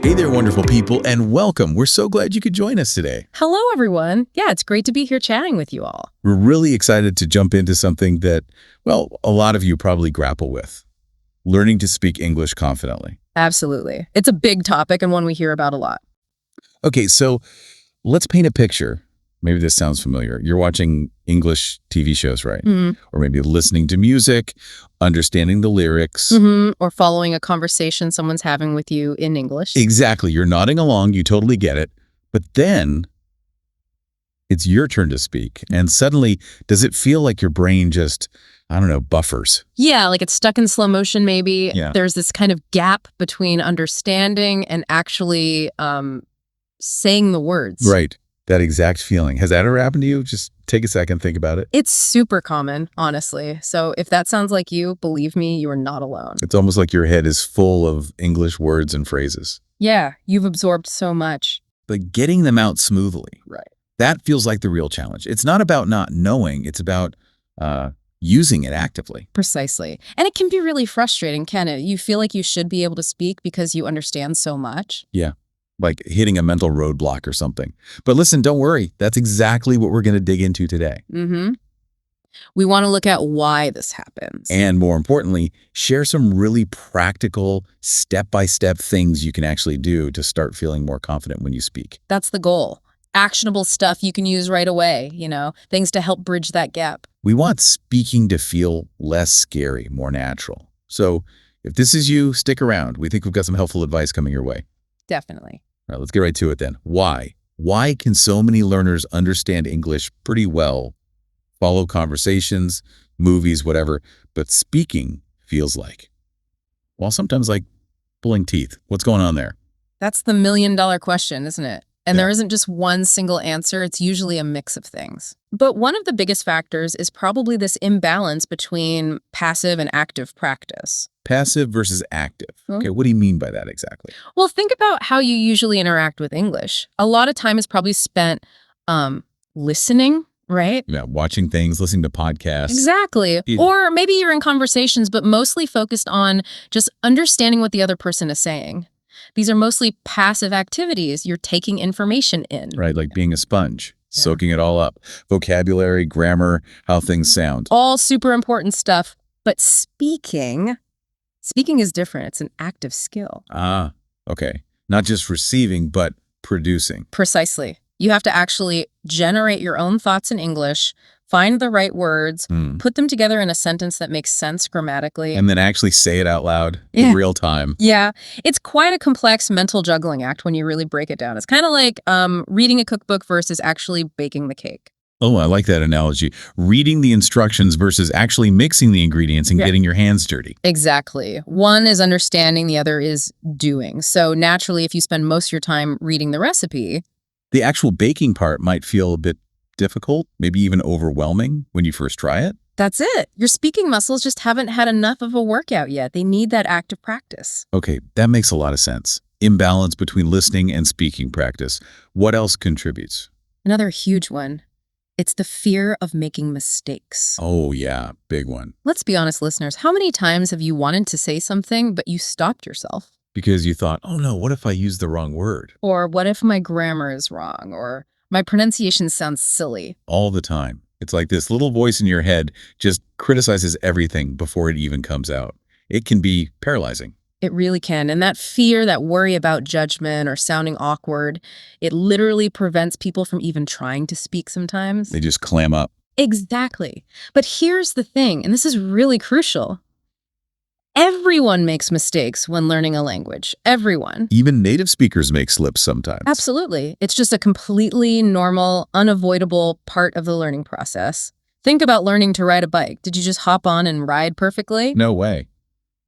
Hey there, wonderful people, and welcome. We're so glad you could join us today. Hello, everyone. Yeah, it's great to be here chatting with you all. We're really excited to jump into something that, well, a lot of you probably grapple with. Learning to speak English confidently. Absolutely. It's a big topic and one we hear about a lot. Okay, so let's paint a picture. Maybe this sounds familiar. You're watching English TV shows, right? Or maybe listening to music, understanding the lyrics. Or following a conversation someone's having with you in English. Exactly. You're nodding along. You totally get it. But then it's your turn to speak. And suddenly, does it feel like your brain just, I don't know, buffers? Yeah, like it's stuck in slow motion maybe. Yeah. There's this kind of gap between understanding and actually saying the words. Right. That exact feeling. Has that ever happened to you? Just take a second, think about it. It's super common, honestly. So if that sounds like you, believe me, you are not alone. It's almost like your head is full of English words and phrases. Yeah, you've absorbed so much. But getting them out smoothly, Right. that feels like the real challenge. It's not about not knowing. It's about using it actively. Precisely. And it can be really frustrating, can it? You feel like you should be able to speak because you understand so much. Yeah. Like hitting a mental roadblock or something. But listen, don't worry. That's exactly what we're going to dig into today. We want to look at why this happens. And more importantly, share some really practical, step-by-step things you can actually do to start feeling more confident when you speak. That's the goal. Actionable stuff you can use right away, things to help bridge that gap. We want speaking to feel less scary, more natural. So if this is you, stick around. We think we've got some helpful advice coming your way. Definitely. All right, let's get right to it then. Why? Why can so many learners understand English pretty well, follow conversations, movies, whatever, but speaking feels like, well, sometimes like pulling teeth. What's going on there? That's the million-dollar question, isn't it? And Yeah. there isn't just one single answer. It's usually a mix of things. But one of the biggest factors is probably this imbalance between passive and active practice. Passive versus active. Hmm. Okay, what do you mean by that exactly? Well, think about how you usually interact with English. A lot of time is probably spent listening, right? Yeah, watching things, listening to podcasts. Exactly. Yeah. Or maybe you're in conversations, but mostly focused on just understanding what the other person is saying. These are mostly passive activities. You're taking information in. Right, like being a sponge, Yeah. soaking it all up. Vocabulary, grammar, how things sound. All super important stuff. But speaking is different. It's an active skill. Ah, okay. Not just receiving, but producing. Precisely. You have to actually generate your own thoughts in English, find the right words, put them together in a sentence that makes sense grammatically. And then actually say it out loud Yeah. in real time. Yeah, it's quite a complex mental juggling act when you really break it down. It's kind of like reading a cookbook versus actually baking the cake. Oh, I like that analogy. Reading the instructions versus actually mixing the ingredients and Yeah. getting your hands dirty. Exactly. One is understanding, the other is doing. So naturally, if you spend most of your time reading the recipe, The actual baking part might feel a bit difficult, maybe even overwhelming when you first try it. that's it. Your speaking muscles just haven't had enough of a workout yet. They need that active practice. Okay, that makes a lot of sense. Imbalance between listening and speaking practice. What else contributes? Another huge one. It's the fear of making mistakes. Oh, yeah, big one. Let's be honest, listeners. How many times have you wanted to say something, but you stopped yourself? Because you thought, oh no, what if I use the wrong word? Or what if my grammar is wrong? Or my pronunciation sounds silly? All the time. It's like this little voice in your head just criticizes everything before it even comes out. It can be paralyzing. It really can. And that fear, that worry about judgment or sounding awkward, it literally prevents people from even trying to speak sometimes. They just clam up. Exactly. But here's the thing, and this is really crucial. Everyone makes mistakes when learning a language. Everyone. Even native speakers make slips sometimes. Absolutely. It's just a completely normal, unavoidable part of the learning process. Think about learning to ride a bike. Did you just hop on and ride perfectly? No way.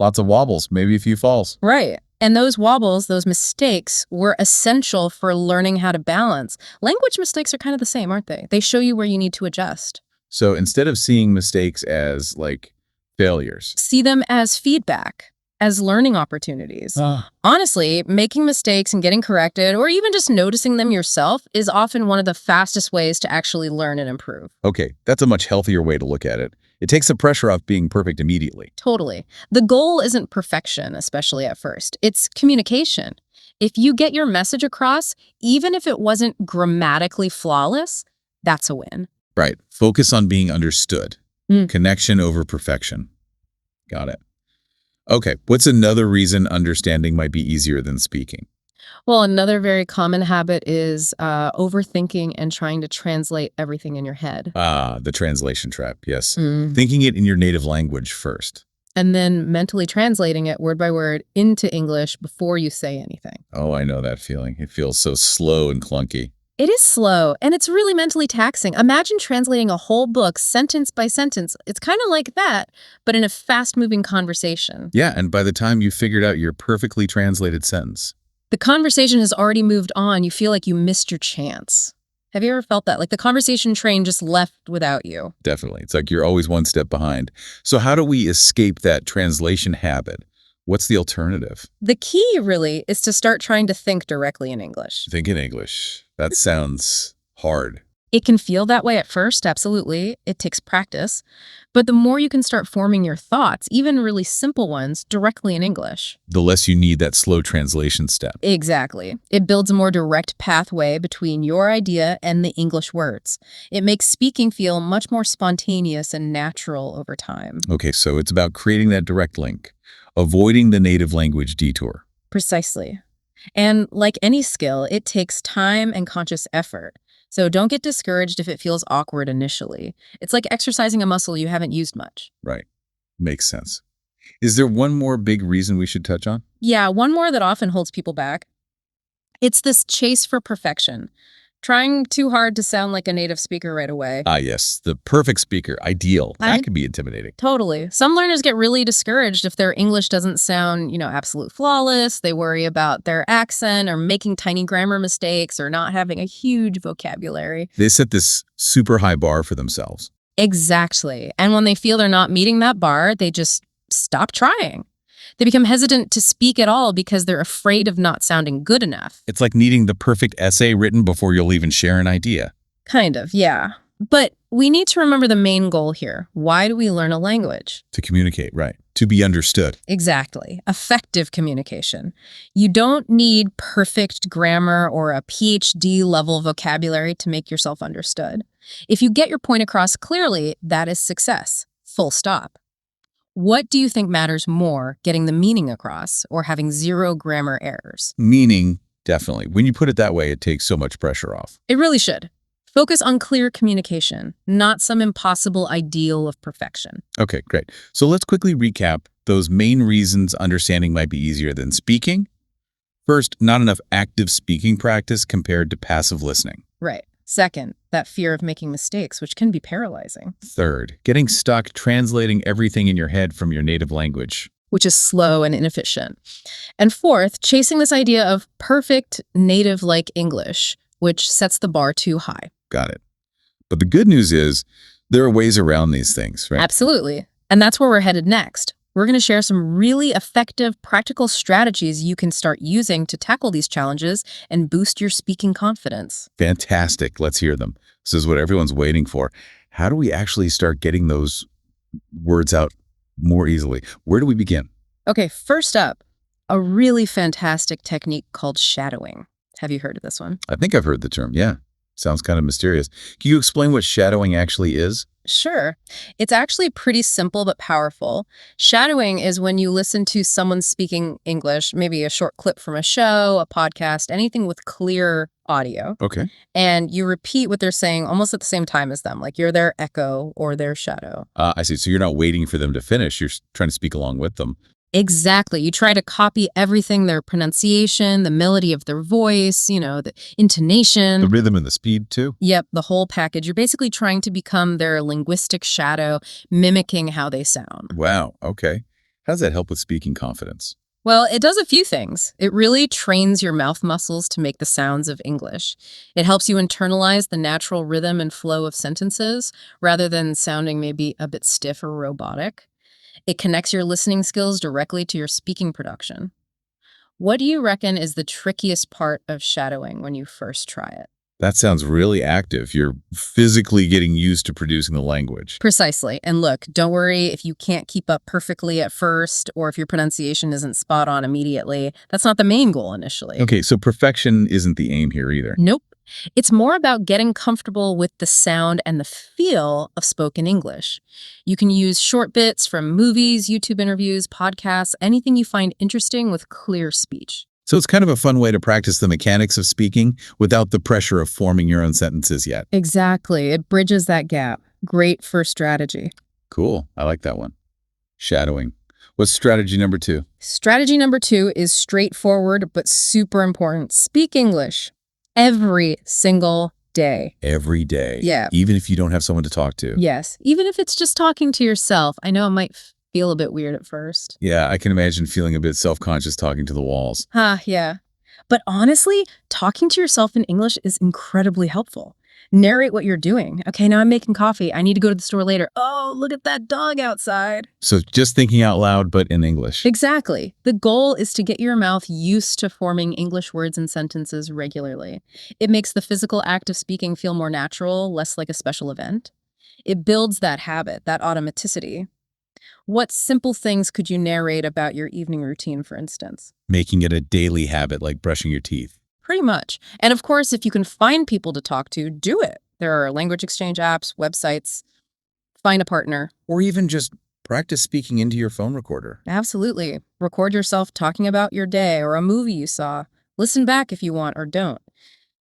Lots of wobbles, maybe a few falls. Right. And those wobbles, those mistakes, were essential for learning how to balance. Language mistakes are kind of the same, aren't they? They show you where you need to adjust. So instead of seeing mistakes as like failures, See them as feedback, as learning opportunities. Honestly, making mistakes and getting corrected, or even just noticing them yourself, is often one of the fastest ways to actually learn and improve. okay, that's a much healthier way to look at it. It takes the pressure off being perfect immediately. Totally. The goal isn't perfection, especially at first. It's communication. If you get your message across, even if it wasn't grammatically flawless, that's a win. Right. Focus on being understood. Connection over perfection. Got it. Okay. What's another reason understanding might be easier than speaking? Well, another very common habit is overthinking and trying to translate everything in your head. Ah, the translation trap. Yes. Thinking it in your native language first. And then mentally translating it word by word into English before you say anything. Oh, I know that feeling. It feels so slow and clunky. It is slow, and it's really mentally taxing. Imagine translating a whole book sentence by sentence. It's kind of like that, but in a fast-moving conversation. Yeah, and by the time you figured out your perfectly translated sentence. The conversation has already moved on. You feel like you missed your chance. Have you ever felt that? Like the conversation train just left without you. Definitely. It's like you're always one step behind. So how do we escape that translation habit? What's the alternative? The key, really, is to start trying to think directly in English. Think in English. That sounds hard. It can feel that way at first, absolutely. It takes practice. But the more you can start forming your thoughts, even really simple ones, directly in English. The less you need that slow translation step. Exactly. It builds a more direct pathway between your idea and the English words. It makes speaking feel much more spontaneous and natural over time. Okay, so it's about creating that direct link, avoiding the native language detour. Precisely. And like any skill, it takes time and conscious effort. So don't get discouraged if it feels awkward initially. It's like exercising a muscle you haven't used much. Right. Makes sense. Is there one more big reason we should touch on? Yeah, one more that often holds people back. It's this chase for perfection. Trying too hard to sound like a native speaker right away. Ah, yes. The perfect speaker. Ideal. That could be intimidating. Totally. Some learners get really discouraged if their English doesn't sound, absolute flawless. They worry about their accent or making tiny grammar mistakes or not having a huge vocabulary. They set this super high bar for themselves. Exactly. And when they feel they're not meeting that bar, they just stop trying. They become hesitant to speak at all because they're afraid of not sounding good enough. It's like needing the perfect essay written before you'll even share an idea. Kind of, yeah. But we need to remember the main goal here. Why do we learn a language? To communicate, right. To be understood. Exactly. Effective communication. You don't need perfect grammar or a PhD level vocabulary to make yourself understood. If you get your point across clearly, that is success. Full stop. What do you think matters more, getting the meaning across or having zero grammar errors? Meaning, definitely. When you put it that way, it takes so much pressure off. It really should. Focus on clear communication, not some impossible ideal of perfection. Okay, great. So let's quickly recap those main reasons understanding might be easier than speaking. First, not enough active speaking practice compared to passive listening. Right. Second, that fear of making mistakes, which can be paralyzing. Third, getting stuck translating everything in your head from your native language. Which is slow and inefficient. And fourth, chasing this idea of perfect native-like English, which sets the bar too high. Got it. But the good news is there are ways around these things, right? Absolutely. And that's where we're headed next. We're going to share some really effective, practical strategies you can start using to tackle these challenges and boost your speaking confidence. Fantastic. Let's hear them. This is what everyone's waiting for. How do we actually start getting those words out more easily? Where do we begin? Okay, first up, a really fantastic technique called shadowing. Have you heard of this one? I think I've heard the term, yeah. Sounds kind of mysterious. Can you explain what shadowing actually is? Sure. It's actually pretty simple but powerful. Shadowing is when you listen to someone speaking English, maybe a short clip from a show, a podcast, anything with clear audio. Okay. And you repeat what they're saying almost at the same time as them, like you're their echo or their shadow. I see. So you're not waiting for them to finish. You're trying to speak along with them. Exactly. You try to copy everything, their pronunciation, the melody of their voice, the intonation. The rhythm and the speed, too? Yep, the whole package. You're basically trying to become their linguistic shadow, mimicking how they sound. Wow. Okay. How does that help with speaking confidence? Well, it does a few things. It really trains your mouth muscles to make the sounds of English. It helps you internalize the natural rhythm and flow of sentences rather than sounding maybe a bit stiff or robotic. It connects your listening skills directly to your speaking production. What do you reckon is the trickiest part of shadowing when you first try it? That sounds really active. You're physically getting used to producing the language. Precisely. And look, don't worry if you can't keep up perfectly at first or if your pronunciation isn't spot on immediately. That's not the main goal initially. Okay, so perfection isn't the aim here either. Nope. It's more about getting comfortable with the sound and the feel of spoken English. You can use short bits from movies, YouTube interviews, podcasts, anything you find interesting with clear speech. So it's kind of a fun way to practice the mechanics of speaking without the pressure of forming your own sentences yet. Exactly. It bridges that gap. Great first strategy. Cool. I like that one. Shadowing. What's strategy number 2? Strategy number 2 is straightforward but super important. Speak English every single day. Every day. Yeah. Even if you don't have someone to talk to. Yes. Even if it's just talking to yourself. I know it might feel a bit weird at first. Yeah, I can imagine feeling a bit self-conscious talking to the walls. Yeah. But honestly, talking to yourself in English is incredibly helpful. Narrate what you're doing. Okay, now I'm making coffee. I need to go to the store later. Oh, look at that dog outside. So just thinking out loud, but in English. Exactly. The goal is to get your mouth used to forming English words and sentences regularly. It makes the physical act of speaking feel more natural, less like a special event. It builds that habit, that automaticity. What simple things could you narrate about your evening routine, for instance? Making it a daily habit like brushing your teeth. Pretty much. And of course, if you can find people to talk to, do it. There are language exchange apps, websites. Find a partner. Or even just practice speaking into your phone recorder. Absolutely. Record yourself talking about your day or a movie you saw. Listen back if you want or don't.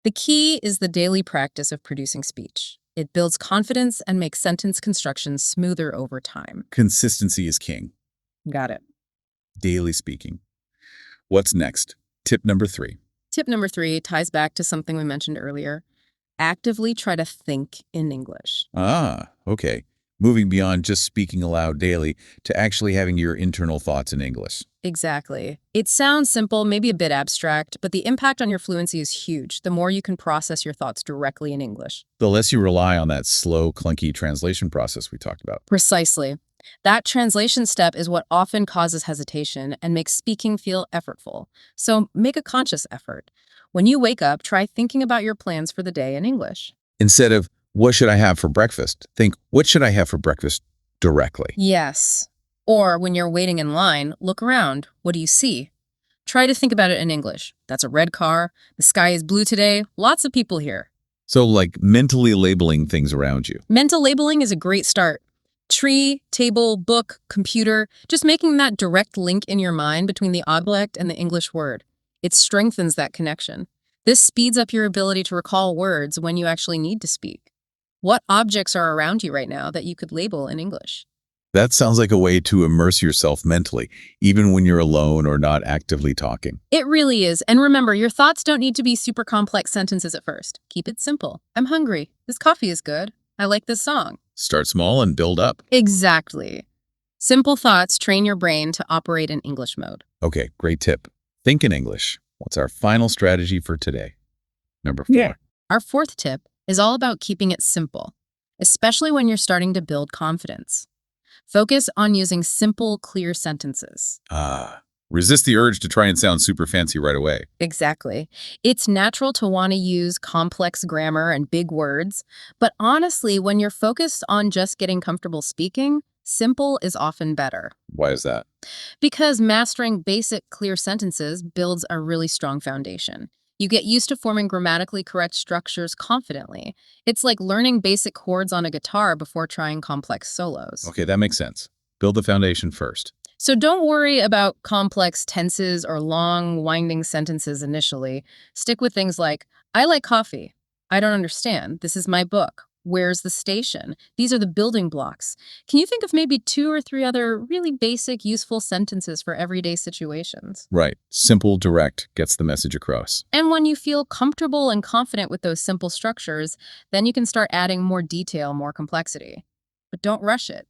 The key is the daily practice of producing speech. It builds confidence and makes sentence construction smoother over time. Consistency is king. Got it. Daily speaking. What's next? Tip number 3. Tip number 3 ties back to something we mentioned earlier. Actively try to think in English. Okay. Moving beyond just speaking aloud daily to actually having your internal thoughts in English. Exactly. It sounds simple, maybe a bit abstract, but the impact on your fluency is huge. The more you can process your thoughts directly in English. The less you rely on that slow, clunky translation process we talked about. Precisely. That translation step is what often causes hesitation and makes speaking feel effortful. So make a conscious effort. When you wake up, try thinking about your plans for the day in English. Instead of, what should I have for breakfast? Think, what should I have for breakfast directly? Yes. Or when you're waiting in line, look around. What do you see? Try to think about it in English. That's a red car. The sky is blue today. Lots of people here. So like mentally labeling things around you. Mental labeling is a great start. Tree, table, book, computer, just making that direct link in your mind between the object and the English word. It strengthens that connection. This speeds up your ability to recall words when you actually need to speak. What objects are around you right now that you could label in English? That sounds like a way to immerse yourself mentally, even when you're alone or not actively talking. It really is. And remember, your thoughts don't need to be super complex sentences at first. Keep it simple. I'm hungry. This coffee is good. I like this song. Start small and build up. Exactly. Simple thoughts train your brain to operate in English mode. Okay, great tip. Think in English. What's our final strategy for today? Number 4. Our 4th tip is all about keeping it simple, especially when you're starting to build confidence. Focus on using simple, clear sentences. Resist the urge to try and sound super fancy right away. Exactly. It's natural to want to use complex grammar and big words, but honestly, when you're focused on just getting comfortable speaking, simple is often better. Why is that? Because mastering basic, clear sentences builds a really strong foundation. You get used to forming grammatically correct structures confidently. It's like learning basic chords on a guitar before trying complex solos. Okay, that makes sense. Build the foundation first. So don't worry about complex tenses or long, winding sentences initially. Stick with things like, I like coffee. I don't understand. This is my book. Where's the station? These are the building blocks. Can you think of maybe 2 or 3 other really basic, useful sentences for everyday situations? Right. Simple, direct, gets the message across. And when you feel comfortable and confident with those simple structures, then you can start adding more detail, more complexity. But don't rush it.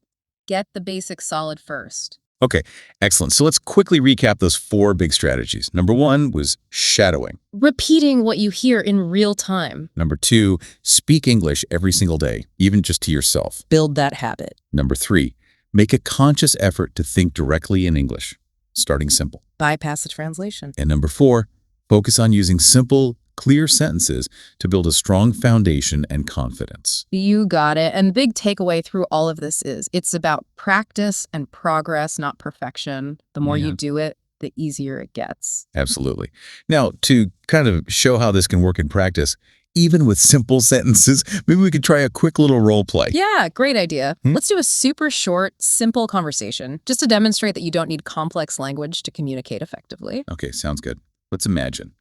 Get the basics solid first. Okay, excellent. So let's quickly recap those 4 big strategies. Number 1 was shadowing. Repeating what you hear in real time. Number 2, speak English every single day, even just to yourself. Build that habit. Number 3, make a conscious effort to think directly in English, starting simple. Bypass the translation. And number 4, focus on using simple, clear sentences to build a strong foundation and confidence. You got it. And the big takeaway through all of this is it's about practice and progress, not perfection. The more you do it, the easier it gets. Absolutely. Now, to kind of show how this can work in practice, even with simple sentences, maybe we could try a quick little role play. Yeah, great idea. Let's do a super short, simple conversation just to demonstrate that you don't need complex language to communicate effectively. Okay, sounds good. Let's imagine.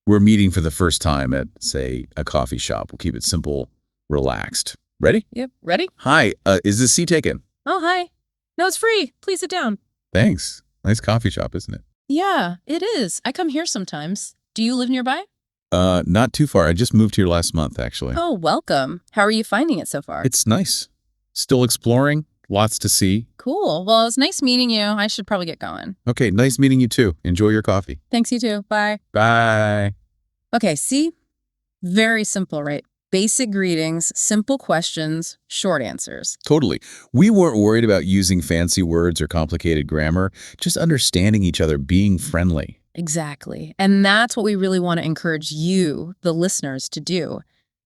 We're meeting for the first time at, say, a coffee shop. We'll keep it simple, relaxed. Ready? Yep. Ready? Hi, is this seat taken? Oh, hi. No, it's free. Please sit down. Thanks. Nice coffee shop, isn't it? Yeah, it is. I come here sometimes. Do you live nearby? Not too far. I just moved here last month, actually. Oh, welcome. How are you finding it so far? It's nice. Still exploring. Lots to see. Cool. Well, it's nice meeting you. I should probably get going. Okay, nice meeting you too. Enjoy your coffee. Thanks, you too. Bye. Bye. Okay, see? Very simple, right? Basic greetings, simple questions, short answers. Totally. We weren't worried about using fancy words or complicated grammar, just understanding each other, being friendly. Exactly. And that's what we really want to encourage you, the listeners, to do.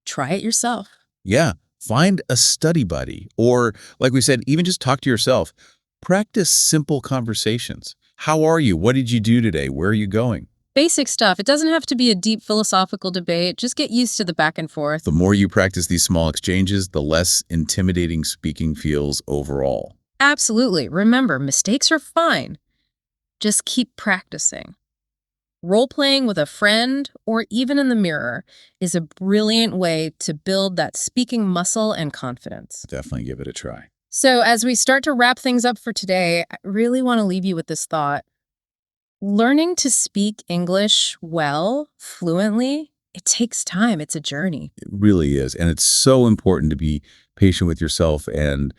Try it yourself. Yeah. Find a study buddy, or like we said, even just talk to yourself. Practice simple conversations. How are you? What did you do today? Where are you going? Basic stuff. It doesn't have to be a deep philosophical debate. Just get used to the back and forth. The more you practice these small exchanges, the less intimidating speaking feels overall. Absolutely. Remember, mistakes are fine. Just keep practicing. Role-playing with a friend or even in the mirror is a brilliant way to build that speaking muscle and confidence. Definitely give it a try. So as we start to wrap things up for today, I really want to leave you with this thought. Learning to speak English well, fluently, it takes time. It's a journey. It really is. And it's so important to be patient with yourself and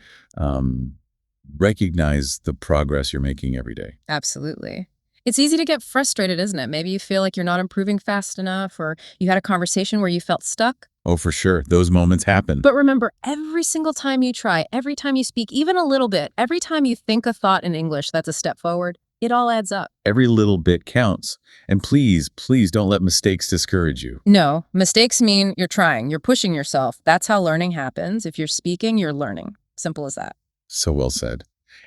recognize the progress you're making every day. Absolutely. It's easy to get frustrated, isn't it? Maybe you feel like you're not improving fast enough, or you had a conversation where you felt stuck. Oh, for sure. Those moments happen. But remember, every single time you try, every time you speak, even a little bit, every time you think a thought in English that's a step forward, it all adds up. Every little bit counts. And please, please don't let mistakes discourage you. No, mistakes mean you're trying, you're pushing yourself. That's how learning happens. If you're speaking, you're learning. Simple as that. So well said.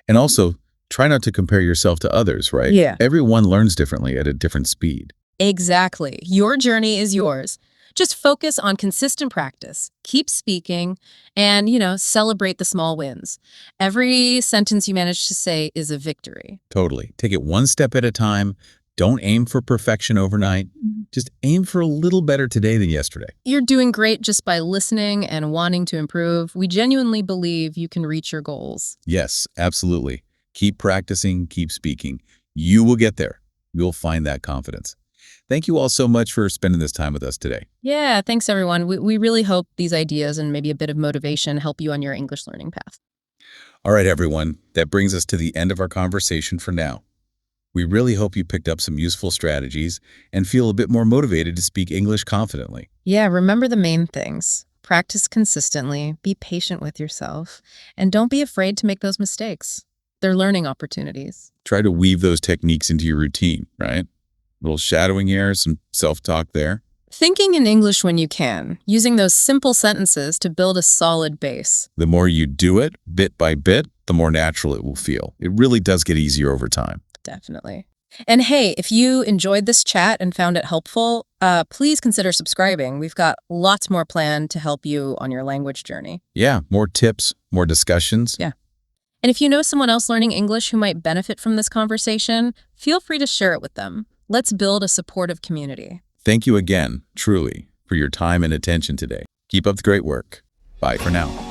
And also, try not to compare yourself to others, right? Yeah. Everyone learns differently at a different speed. Exactly. Your journey is yours. Just focus on consistent practice. Keep speaking and, celebrate the small wins. Every sentence you manage to say is a victory. Totally. Take it one step at a time. Don't aim for perfection overnight. Just aim for a little better today than yesterday. You're doing great just by listening and wanting to improve. We genuinely believe you can reach your goals. Yes, absolutely. Keep practicing, keep speaking. You will get there. You'll find that confidence. Thank you all so much for spending this time with us today. Yeah, thanks everyone. We really hope these ideas and maybe a bit of motivation help you on your English learning path. All right, everyone. That brings us to the end of our conversation for now. We really hope you picked up some useful strategies and feel a bit more motivated to speak English confidently. Yeah, remember the main things. Practice consistently, be patient with yourself, and don't be afraid to make those mistakes. They're learning opportunities. Try to weave those techniques into your routine, right? A little shadowing here, some self-talk there. Thinking in English when you can, using those simple sentences to build a solid base. The more you do it, bit by bit, the more natural it will feel. It really does get easier over time. Definitely. And hey, if you enjoyed this chat and found it helpful, please consider subscribing. We've got lots more planned to help you on your language journey. Yeah, more tips, more discussions. Yeah. And if you know someone else learning English who might benefit from this conversation, feel free to share it with them. Let's build a supportive community. Thank you again, truly, for your time and attention today. Keep up the great work. Bye for now.